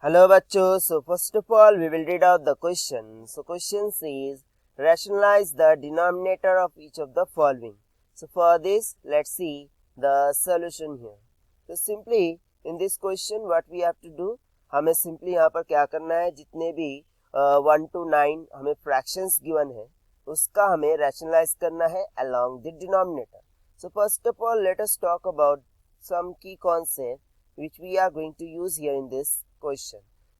Hello bachcho, so first of all we will read out the question. So question says rationalize the denominator of each of the following. So for this let's see the solution here. So simply in this question what we have to do, हमें simply यहाँ पर क्या करना है, जितने भी 1 to 9 हमें fractions given है उसका हमें rationalize करना है along the denominator. So first of all let us talk about some key concept which we are going to use here in this question.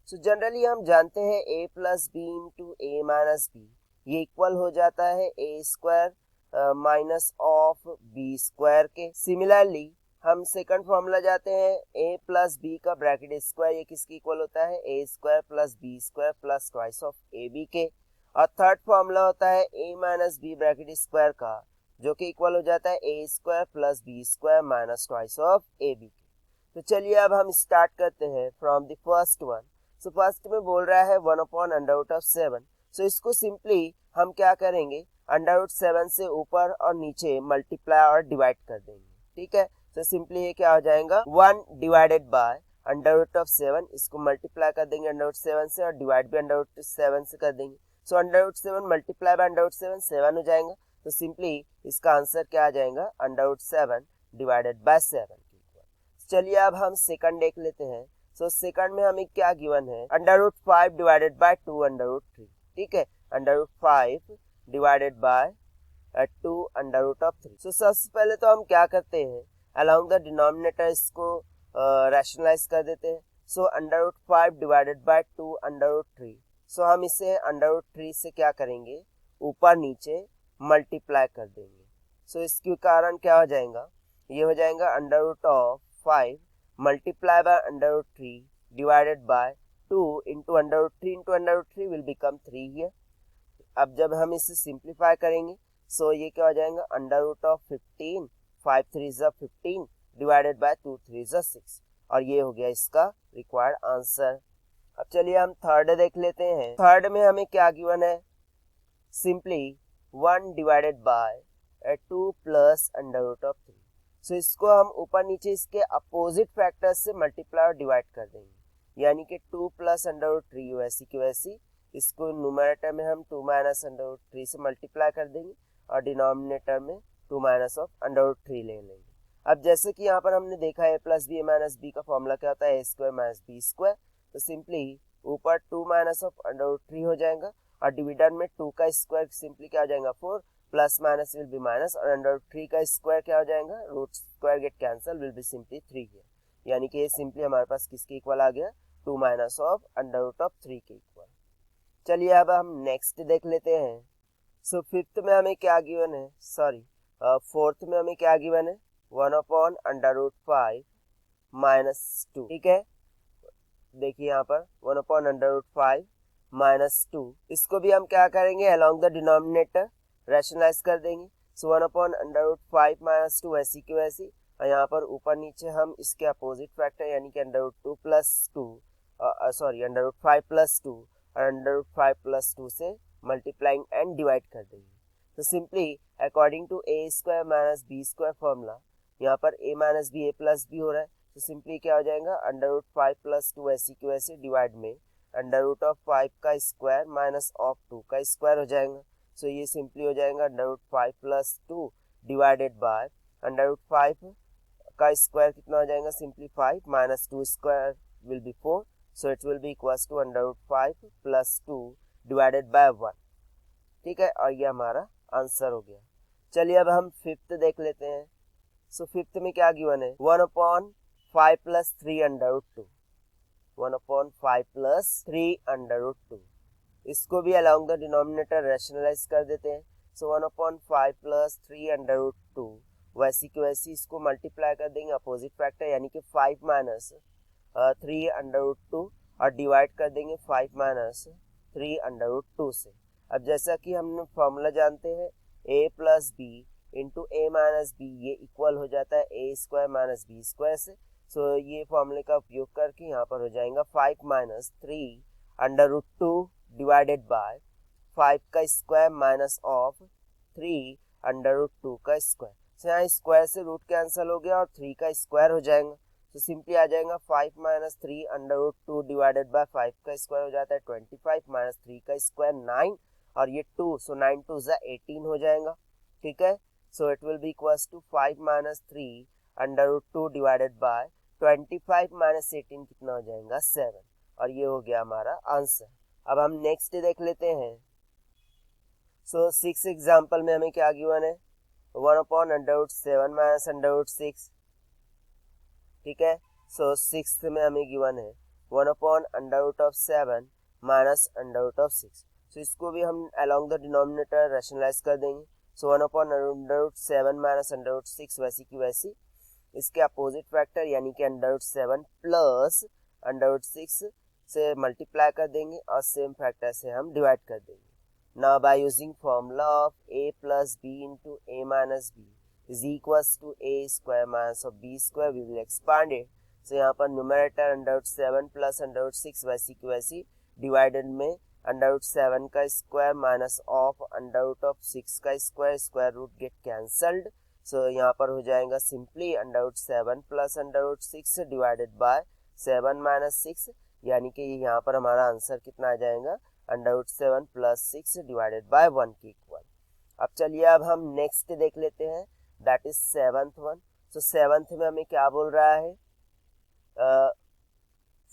So generally हम जानते हैं a plus B into A minus B ये equal हो जाता है A square minus of B square के. Similarly हम second formula जाते हैं a प्लस बी का ब्रैकेट स्क्वायर, ये किसके इक्वल होता है A square plus B square plus twice of A B के. और थर्ड फॉर्मूला होता है a minus B bracket square का जो कि इक्वल हो जाता है A square plus B square minus twice of A B के. तो चलिए अब हम स्टार्ट करते हैं from the first one. So first में बोल रहा है 1 upon under root of 7. So इसको सिंपली हम क्या करेंगे, अंडर रूट 7 से ऊपर और नीचे मल्टीप्लाई और डिवाइड कर देंगे. ठीक है, तो सिंपली ये क्या हो जाएगा 1 divided by under root of 7. इसको मल्टीप्लाई कर देंगे अंडर रूट 7 से और डिवाइड भी अंडर रूट 7 से कर देंगे. So under root 7 multiply by under root 7 7 हो जाएगा. तो सिंपली इसका आंसर क्या आ जाएगा अंडर रूट 7 डिवाइडेड बाय 7. चलिए अब हम सेकंड देख लेते हैं. सो सेकंड में हमें क्या गिवन है, under root 5 divided by 2 under root 3. ठीक है, under root 5 divided by 2 under root of 3. So सबसे पहले तो हम क्या करते हैं, अलोंग द डिनोमिनेटर इसको रैशनलाइज कर देते हैं. So under root 5 divided by 2 under root 3. So हम इसे अंडर रूट 3 से क्या करेंगे, ऊपर नीचे मल्टीप्लाई कर देंगे. सो इसके कारण क्या हो जाएगा, ये हो जाएगा under root of 5 multiply by under root 3 divided by 2 into under root 3 into under root 3 will become 3 here. अब जब हम इसे सिंप्लीफाई करेंगे सो ये क्या हो जाएगा under root of 15 5 3 is 15 divided by 2 3 is 6 और ये हो गया इसका रिक्वायर्ड आंसर. अब चलिए हम थर्ड देख लेते हैं. थर्ड में हमें क्या गिवन है, simply 1 divided by 2 plus under root of 3. So इसको हम ऊपर नीचे इसके अपोजिट फैक्टर्स से मल्टीप्लाई और डिवाइड कर देंगे, यानी कि 2 प्लस अंडर रूट 3 वैसी की वैसी इसको न्यूमरेटर में हम 2 माइनस अंडर रूट 3 से मल्टीप्लाई कर देंगे और डिनोमिनेटर में 2 माइनस ऑफ अंडर रूट 3 ले लेंगे. अब जैसे कि यहाँ पर हमने देखा है प्लस बी माइनस बी का फॉर्मूला क्या होता है A square minus B square. तो सिंपली ऊपर 2 माइनस ऑफ अंडर रूट 3 हो जाएगा और डिविडेंड में 2 का स्क्वायर सिंपली क्या हो जाएगा 4 plus minus will be minus और अंडर रूट 3 का स्क्वायर क्या हो जाएगा, root square get cancel will be simply 3 here. यानी कि ये सिंपली हमारे पास किसके इक्वल आ गया 2 minus of under root of 3 के इक्वल. चलिए अब हम नेक्स्ट देख लेते हैं. सो फिफ्थ में हमें क्या गिवन है, सॉरी फोर्थ में हमें क्या गिवन है 1 अपॉन अंडर रूट 5 माइनस 2. ठीक है, देखिए यहाँ पर 1 अपॉन अंडर रूट 5 माइनस 2. इसको भी हम क्या करेंगे अलोंग द डिनोमिनेटर रैशनलाइज कर देंगे. So 1 upon under root 5 minus 2 वैसी की वैसी और यहाँ पर ऊपर नीचे हम इसके अपोजिट फैक्टर यानी कि under root 2 plus 2 sorry under root 5 plus 2 और अंडर रूट 5 प्लस 2 से मल्टीप्लाइंग एंड डिवाइड कर देंगे. तो simply according to A square minus B square formula यहाँ पर A minus B A plus B हो रहा है. तो सिंपली क्या हो जाएगा अंडर रूट 5 प्लस 2 वैसी की वैसी डिवाइड में अंडर रूट ऑफ 5 का स्क्वायर माइनस ऑफ 2 का स्क्वायर हो जाएगा. सो ये सिंपली हो जाएगा under root 5 plus 2 divided by under root 5 का स्क्वायर कितना हो जाएगा simply 5 minus 2 square will be 4. So it will be equals to under root 5 plus 2 divided by 1. ठीक है, और ये हमारा आंसर हो गया. चलिए अब हम फिफ्थ देख लेते हैं. सो फिफ्थ में क्या गिवन है 1 upon 5 plus 3 under root 2. 1 upon 5 plus 3 under root 2. इसको भी अलोंग द डिनोमिनेटर रैशनलाइज कर देते हैं. सो 1 अपॉन 5 प्लस 3 अंडर रूट 2 वैसी की वैसी इसको मल्टीप्लाई कर देंगे अपोजिट फैक्टर यानी कि 5 माइनस 3 अंडर रूट 2 और डिवाइड कर देंगे 5 माइनस 3 अंडर रूट 2 से. अब जैसा कि हमने फॉर्मूला जानते हैं a plus B into A minus B ये इक्वल हो जाता है A square minus B square से. सो ये फॉर्मूले का उपयोग करके यहाँ पर हो जाएगा 5 minus 3 under root 2 divided by 5 का square minus of 3 under root 2 का स्क्वायर. तो यहाँ स्क्वायर से रूट कैंसिल हो गया और 3 का स्क्वायर हो जाएगा. तो सिंपली आ जाएगा 5 minus 3 under root 2 divided by 5 का स्क्वायर हो जाता है 25 माइनस 3 का स्क्वायर 9 और ये 2, सो 9 2 जा 18 हो जाएगा। ठीक है, so it will be equals to 5 minus 3 under root 2 divided by 25 minus 18 कितना हो जाएगा 7, और ये हो गया हमारा आंसर। अब हम नेक्स्ट देख लेते हैं। सो 6 एग्जाम्पल में हमें क्या गिवन है, 1 upon under root 7 minus under root 6। ठीक है, सो 6 में हमें गिवन है 1 upon under root of 7 minus under root of 6। So इसको भी हम अलोंग द डिनोमिनेटर रैशनलाइज कर देंगे। So 1 upon under root 7 minus under root 6 वैसी की वैसी इसके अपोजिट फैक्टर यानी कि under root 7 plus under root 6 से मल्टीप्लाई कर देंगे और सेम फैक्टर से हम डिवाइड कर देंगे। Now by using formula of a plus b into a minus b is equals to a square minus of b square, we will expand it. So यहाँ पर numerator under root 7 plus under root 6 वैसी की वैसी divided में under root 7 का square minus of under root of 6 का square, square root get cancelled. So यहाँ पर हो जाएगा simply under root 7 plus under root 6 divided by 7 minus 6, यानी कि यहाँ पर हमारा आंसर कितना आ जाएगा under root 7 plus 6 divided by 1 के इक्वल। अब चलिए अब हम नेक्स्ट देख लेते हैं, that is seventh one. So seventh में हमें क्या बोल रहा है,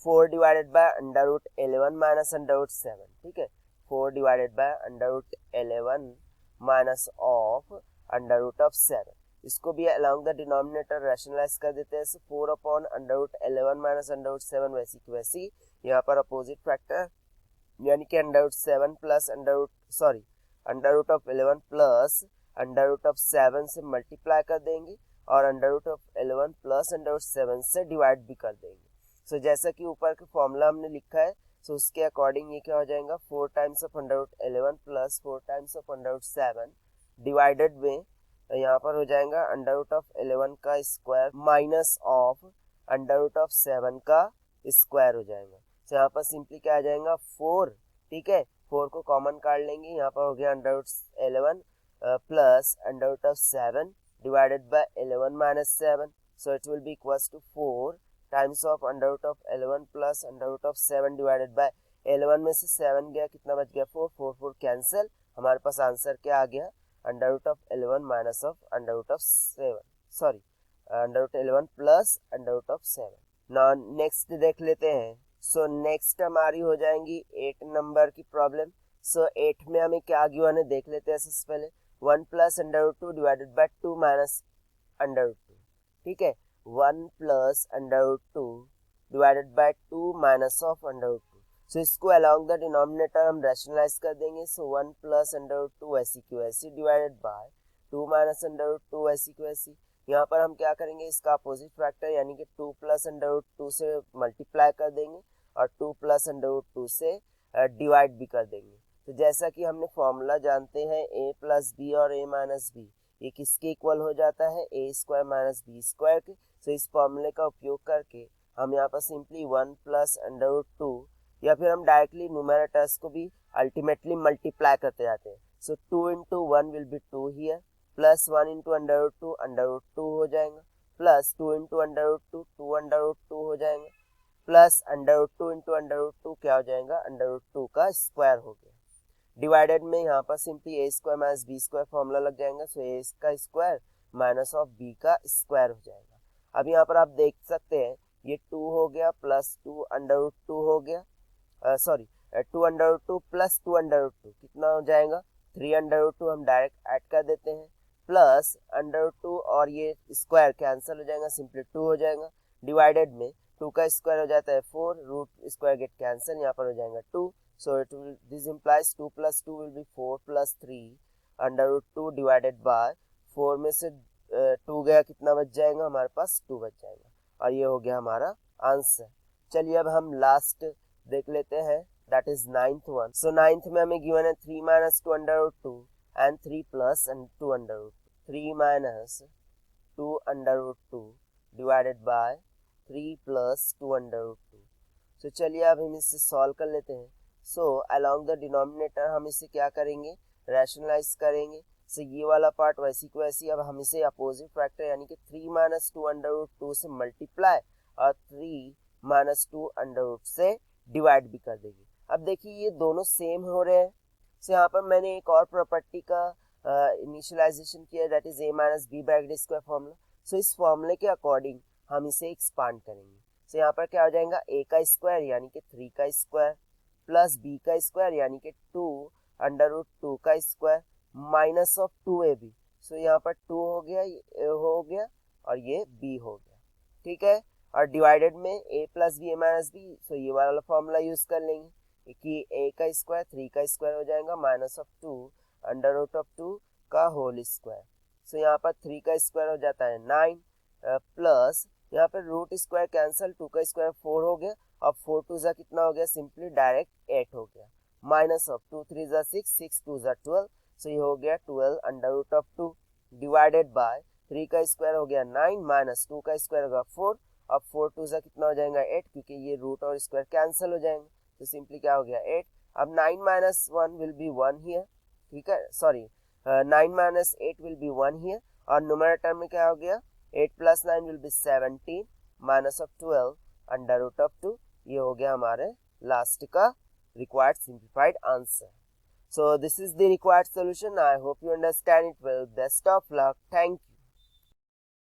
4 divided by under root 11 minus under root 7। ठीक है, 4 divided by under root 11 minus of under root of 7। इसको भी अलोंग द डिनोमिनेटर रैशनलाइज कर देते हैं। So 4 upon under root 11 minus under root 7 वैसी की वैसी यहाँ पर अपोजिट फैक्टर यानी कि under root 7 plus under root of 11 plus under root of 7 से मल्टीप्लाई कर देंगे और under root of 11 plus under root 7 से डिवाइड भी कर देंगे। सो जैसा कि ऊपर का फॉर्मूला हमने लिखा है, सो उसके अकॉर्डिंग ये क्या हो जाएगा 4 times of under root 11 plus 4 times of under root 7 divided में यहाँ पर हो जाएगा अंडर रूट ऑफ 11 का square minus of under root of 7 का स्क्वायर हो जाएगा। सो यहाँ पर सिंपली क्या आ जाएगा 4। ठीक है, 4 को कॉमन काट लेंगे, यहाँ पर हो गया under root 11 plus under root of 7 divided by 11 minus 7। So it will be equals to 4 times of under root of 11 plus under root of 7 divided by 11 में से 7 गया, कितना बच गया 4, 4 4 कैंसिल। हमारे पास आंसर क्या आ गया under root of 11 minus of under root of 7 under root 11 plus under root of 7। Now next देख लेते हैं। सो नेक्स्ट हमारी हो जाएंगी 8 नंबर की प्रॉब्लम। सो 8 में हमें क्या गिवन है देख लेते हैं। सबसे पहले 1 plus under root 2 divided by 2 minus under root 2। ठीक है, 1 plus under root 2 divided by 2 minus of under root 2। So इसको अलोंग द डिनोमिनेटर हम रैशनलाइज कर देंगे। सो 1 प्लस अंडर रूट 2 वैसी की वैसी divided by 2 minus under root 2 वैसी की वैसी। यहाँ पर हम क्या करेंगे, इसका अपोजिट फैक्टर यानी कि 2 प्लस अंडर रूट 2 से मल्टीप्लाई कर देंगे और 2 प्लस अंडर रूट 2 से डिवाइड भी कर देंगे। तो जैसा कि हमने फॉर्मूला जानते हैं a प्लस बी और a माइनस बी, ये किसके इक्वल हो जाता है a square minus B square के। तो इस फॉर्मूले का उपयोग करके हम यहाँ पर सिंपली 1 प्लस अंडर रूट 2 या फिर हम डायरेक्टली न्यूमरेटर्स को भी अल्टीमेटली मल्टीप्लाई करते जाते हैं। So 2 into 1 will be 2 here, plus 1 into under root 2 हो जाएगा, plus 2 into under root 2 2 under root 2 हो जाएगा, plus under root 2 into under root 2 क्या हो जाएगा अंडर रूट 2 का स्क्वायर हो गया। डिवाइडेड में यहाँ पर simply a square minus B square formula लग जाएगा। सो a का स्क्वायर माइनस ऑफ b का स्क्वायर हो जाएगा। अब यहाँ पर आप देख सकते हैं ये 2 हो गया प्लस 2 अंडर रूट 2 हो गया, 2 under root 2 plus 2 under root 2 कितना हो जाएगा 3 अंडर रूट 2 हम डायरेक्ट ऐड कर देते हैं, प्लस अंडर रूट 2 और ये स्क्वायर कैंसिल हो जाएगा, सिंपली 2 हो जाएगा। डिवाइडेड में 2 का स्क्वायर हो जाता है 4, रूट स्क्वायर गेट कैंसिल, यहाँ पर हो जाएगा 2। So this implies 2 plus 2 will be 4 plus 3 under root 2 divided by 4 में से 2 गया, कितना बच जाएगा हमारे पास 2 बच जाएगा, और ये हो गया हमारा आंसर। चलिए अब हम लास्ट देख लेते हैं, that is 9th one. So 9th में हमें गिवन है 3 minus 2 under root 2 and 3 plus 2 under root 3 minus 2 under root 2 divided by 3 plus 2 under root 2। So चलिए अब हम इसे सॉल्व कर लेते हैं। सो अलोंग द डिनोमिनेटर हम इसे क्या करेंगे रैशनलाइज करेंगे। सो ये वाला पार्ट वैसी को वैसी, अब हम इसे अपोजिट फैक्टर यानी कि 3 माइनस 2 अंडर रूट 2 से मल्टीप्लाई और 3 माइनस 2 अंडर रूट से डिवाइड भी कर देगी। अब देखिए ये दोनों सेम हो रहे हैं। सो यहाँ पर मैंने एक और प्रॉपर्टी का इनिशियलाइजेशन किया, that is a minus B bracket square formula. So इस फॉर्मूले के अकॉर्डिंग हम इसे एक्सपांड करेंगे। सो यहाँ पर क्या हो जाएगा, a का स्क्वायर यानी कि 3 का स्क्वायर प्लस b का स्क्वायर यानी कि 2 अंडर रूट 2 का स्क्वायर माइनस ऑफ 2ab। सो यहाँ पर 2 हो गया और ये b हो गया, ठीक है। और डिवाइडेड में a plus B A minus B, so ये वाला फॉर्मूला यूज कर लेंगे कि a का स्क्वायर 3 का स्क्वायर हो जाएगा minus of 2 under root of 2 का होल स्क्वायर। सो यहाँ पर 3 का स्क्वायर हो जाता है 9 प्लस यहाँ पर रूट स्क्वायर कैंसिल, 2 का स्क्वायर 4 हो गया और 4 टू जा कितना हो गया, सिंपली डायरेक्ट 8 हो गया माइनस ऑफ 2 3 जा 6 6 टू जा 12। सो ये हो गया 12 under root of 2 divided by 3 का स्क्वायर हो गया 9 माइनस 2 का स्क्वायर होगा 4। अब 4 टू जा कितना हो जाएगा 8, क्योंकि ये रूट और स्क्वायर कैंसिल हो जाएंगे, तो सिंपली क्या हो गया 8। अब 9 माइनस 1 विल बी 1 हियर, ठीक है, sorry 9 minus 8 will be 1 here. और न्यूमरेटर में क्या हो गया 8 plus 9 will be 17 minus of 12 under root of 2। ये हो गया हमारे लास्ट का required simplified answer. So this is the required solution. I hope you understand it well. Best of luck. Thank you.